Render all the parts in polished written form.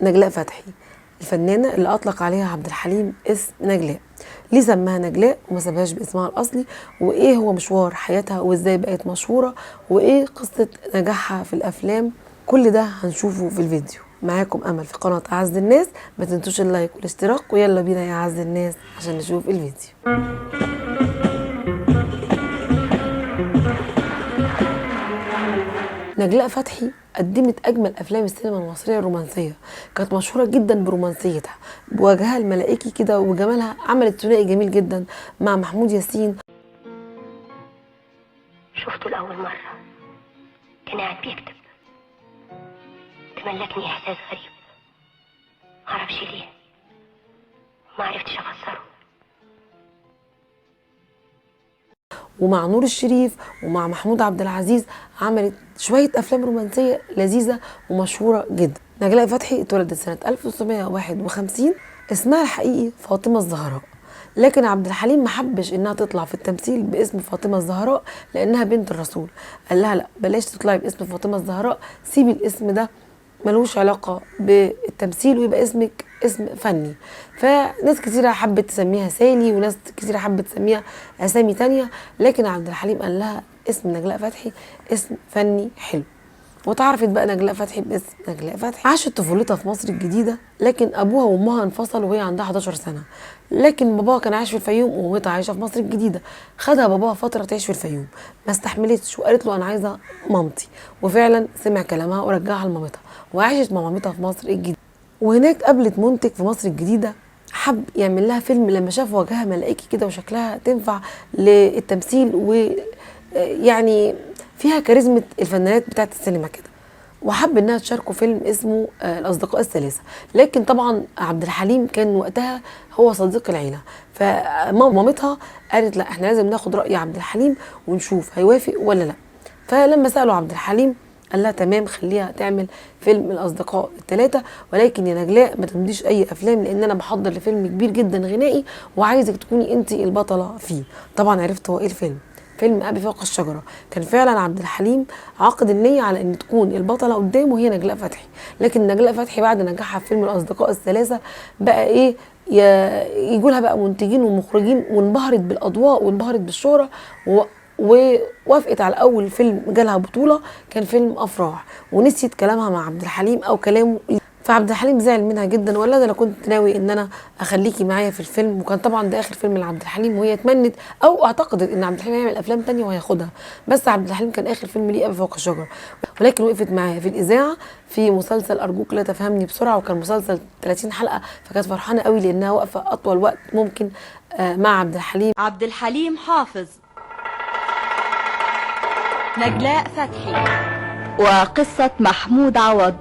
نجلاء فتحي، الفنانة اللي أطلق عليها عبد الحليم اسم نجلاء. ليه سماها نجلاء وما سماهاش باسمها الأصلي؟ وإيه هو مشوار حياتها وإزاي بقت مشهورة؟ وإيه قصة نجاحها في الأفلام؟ كل ده هنشوفه في الفيديو. معاكم أمل في قناة أعز الناس، ما تنسوش اللايك والاشتراك، ويلا بينا يا أعز الناس عشان نشوف الفيديو. نجلاء فتحي قدمت اجمل افلام السينما المصريه الرومانسيه، كانت مشهوره جدا برومانسيتها، بوجهها الملائكي كده وجمالها. عملت ثنائي جميل جدا مع محمود ياسين. شفته لاول مره كان قاعد بيكتب، تملكني احساس غريب معرفش ليه، ما عرفتش افسره. ومع نور الشريف ومع محمود عبد العزيز عملت شويه افلام رومانسيه لذيذه ومشهوره جدا. نجلاء فتحي اتولدت سنه 1951، اسمها الحقيقي فاطمه الزهراء، لكن عبد الحليم ما حبش انها تطلع في التمثيل باسم فاطمه الزهراء لانها بنت الرسول. قال لها لا، بلاش تطلعي باسم فاطمه الزهراء، سيبي الاسم ده ملوش علاقه بالتمثيل ويبقى اسمك اسم فني. فناس كتيره حبت تسميها سالي وناس كتيره حبت تسميها اسامي تانية، لكن عبد الحليم قال لها اسم نجلاء فتحي اسم فني حلو. وتعرفت بقى نجلاء فتحي باسم نجلاء فتحي. عاشت طفولتها في مصر الجديدة، لكن أبوها وأمها انفصلوا وهي عندها 11 سنة، لكن باباها كان عايش في الفيوم ومامتها عايشة في مصر الجديدة. خدها باباها فترة تعيش في الفيوم، ما استحملتش وقالت له أنا عايزة مامتي، وفعلا سمع كلامها ورجعها لمامتها وعاشت مع مامتها في مصر الجديدة. وهناك قابلت منتج في مصر الجديدة حب يعمل لها فيلم لما شاف وجهها ملائكي كده وشكلها تنفع للتمثيل، ويعني فيها كاريزما الفنانات بتاعت السينما كده، وحب انها تشاركه فيلم اسمه الاصدقاء الثلاثه. لكن طبعا عبد الحليم كان وقتها هو صديق العيله، فمامتها قالت لا، احنا لازم ناخد راي عبد الحليم ونشوف هيوافق ولا لا. فلما سالوا عبد الحليم قال لها تمام، خليها تعمل فيلم الاصدقاء الثلاثه، ولكن يا نجلاء ما تمضيش اي افلام لان انا بحضر لفيلم كبير جدا غنائي وعايزك تكوني انت البطله فيه. طبعا عرفت هو ايه الفيلم، فيلم أبي فوق الشجرة. كان فعلا عبد الحليم عقد النية على ان تكون البطلة قدامه هي نجلاء فتحي، لكن نجلاء فتحي بعد نجاحها في فيلم الأصدقاء الثلاثة بقى ايه، يجولها بقى منتجين ومخرجين، وانبهرت بالأضواء وانبهرت بالشهرة ووافقت على أول فيلم جالها بطولة كان فيلم أفراح، ونسيت كلامها مع عبد الحليم أو كلامه. فعبد الحليم زعل منها جدا وقال لها انا كنت ناوي ان انا اخليكي معايا في الفيلم، وكان طبعا ده اخر فيلم لعبد الحليم، وهي اتمنت او اعتقدت ان عبد الحليم هيعمل افلام تانية وهياخدها، بس عبد الحليم كان اخر فيلم ليه ابي فوق الشجره. ولكن وقفت معايا في الاذاعه في مسلسل ارجوك لا تفهمني بسرعه، وكان مسلسل 30 حلقه، فكانت فرحانه قوي لانها واقفه اطول وقت ممكن مع عبد الحليم. عبد الحليم حافظ، نجلاء فتحي، وقصة محمود عوض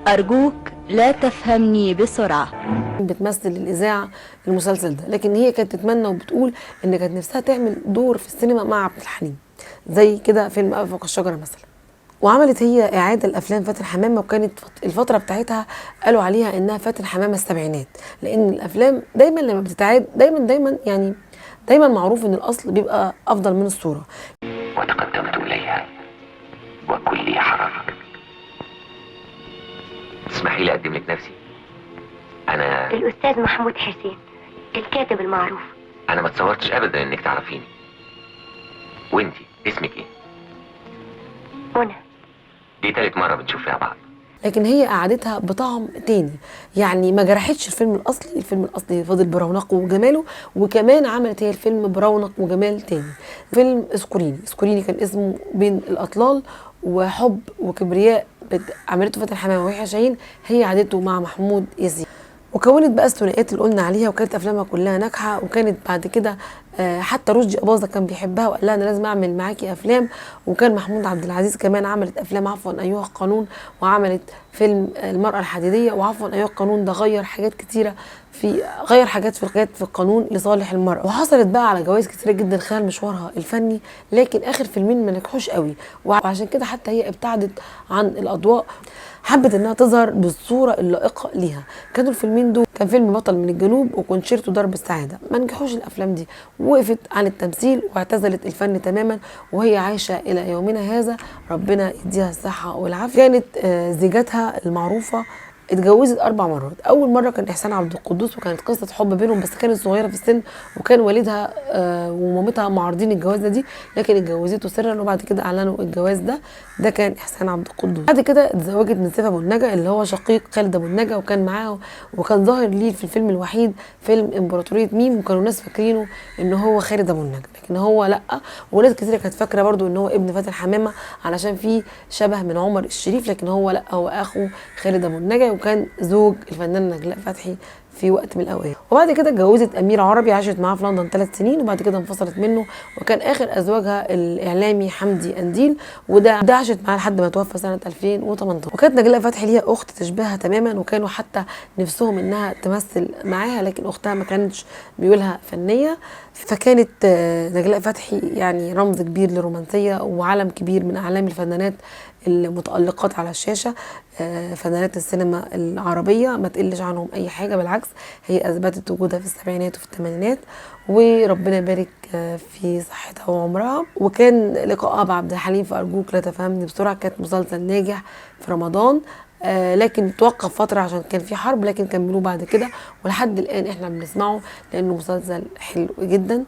أرجوك لا تفهمني بسرعة. بتمثل الإذاعة المسلسل ده، لكن هي كانت تتمنى وبتقول إن كانت نفسها تعمل دور في السينما مع عبد الحليم، زي كده فيلم أبي فوق الشجرة مثلا. وعملت هي إعادة لأفلام فاتن حمامة، وكانت الفترة بتاعتها قالوا عليها إنها فاتن حمامة السبعينات، لأن الأفلام دايما لما بتتعاد دايما معروف إن الأصل بيبقى أفضل من الصورة. وتقدمت إليها وكلي حرارة. اسمحي لي أقدم لك نفسي، أنا الأستاذ محمود حسين الكاتب المعروف. أنا ما تصورتش أبدا إنك تعرفيني. وإنتي اسمك إيه؟ منى. دي تالت مرة بنشوف فيها بعض. لكن هي قعدتها بطعم تاني، يعني ما جرحتش الفيلم الأصلي، الفيلم الأصلي فضل برونقه وجماله، وكمان عملت هي الفيلم برونق وجمال تاني. فيلم اسكوريني كان اسمه بين الأطلال وحب وكبرياء، عملته فاتن حمامة ويحيى شاهين، هي عادته مع محمود ياسين، وكونت بقى الثنائيات اللي قلنا عليها، وكانت افلامها كلها ناجحه. وكانت بعد كده حتى رشدي اباظه كان بيحبها وقال لها انا لازم اعمل معاكي افلام، وكان محمود عبد العزيز كمان عملت افلام عفوا ايها القانون، وعملت فيلم المراه الحديديه، وعفوا ايها القانون ده غير حاجات كتيره في القانون لصالح المراه، وحصلت بقى على جوائز كتيره جدا خلال مشوارها الفني، لكن اخر فيلمين ما نجحوش قوي، وعشان كده حتى هي ابتعدت عن الاضواء، حبت انها تظهر بالصوره اللائقه ليها. كانوا الفيلمين دول كان فيلم بطل من الجنوب وكونشيرتو درب السعاده، ما نجحوش الافلام دي، وقفت عن التمثيل واعتزلت الفن تماما، وهي عايشه الى يومنا هذا ربنا يديها الصحه والعافيه. كانت زيجتها المعروفه اتجوزت 4 مرات. اول مره كان احسان عبد القدوس، وكانت قصه حب بينهم، بس كانت صغيره في السن، وكان والدها ومامتها معارضين الجوازه دي، لكن اتجوزته سرا، وبعد كده اعلنوا الجواز ده. ده كان احسان عبد القدوس. بعد كده اتزوجت من سيف ابو النجا اللي هو شقيق خالد ابو النجا، وكان معاه وكان ظاهر ليه في الفيلم الوحيد فيلم امبراطوريه ميم، وكانوا الناس فاكرينه ان هو خالد ابو النجا، لكن هو لا. وناس كتير كانت فاكره برضو ان هو ابن فاتن حمامه علشان فيه شبه من عمر الشريف، لكن هو لا، هو اخو خالد ابو النجا، وكان زوج الفنانه نجلاء فتحي في وقت من الاوقات. وبعد كده اتجوزت امير عربي، عاشت معاه في لندن 3 سنين، وبعد كده انفصلت منه، وكان اخر ازواجها الاعلامي حمدي قنديل، وده عاشت معاه لحد ما توفى سنه 2018. وكانت نجلاء فتحي ليها اخت تشبهها تماما، وكانوا حتى نفسهم انها تمثل معاها، لكن اختها ما كانتش ميولها فنيه. فكانت نجلاء فتحي يعني رمز كبير للرومانسيه، وعلم كبير من اعلام الفنانات المتألقات على الشاشة. فنانات السينما العربية ما تقلش عنهم أي حاجة، بالعكس هي أثبتت وجودها في السبعينات وفي الثمانينات، وربنا يبارك في صحتها وعمرها. وكان لقاءها بعبد الحليم في أرجوك لا تفهمني بسرعة كانت مسلسل ناجح في رمضان، لكن توقف فترة عشان كان في حرب، لكن كملوه بعد كده، ولحد الآن احنا بنسمعه لأنه مسلسل حلو جدا.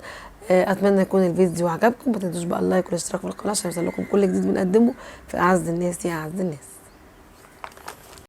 اتمنى يكون الفيديو عجبكم. ما تنسوش بقى اللايك والاشتراك في القناه عشان يوصل لكم كل جديد بنقدمه في اعز الناس يا اعز الناس.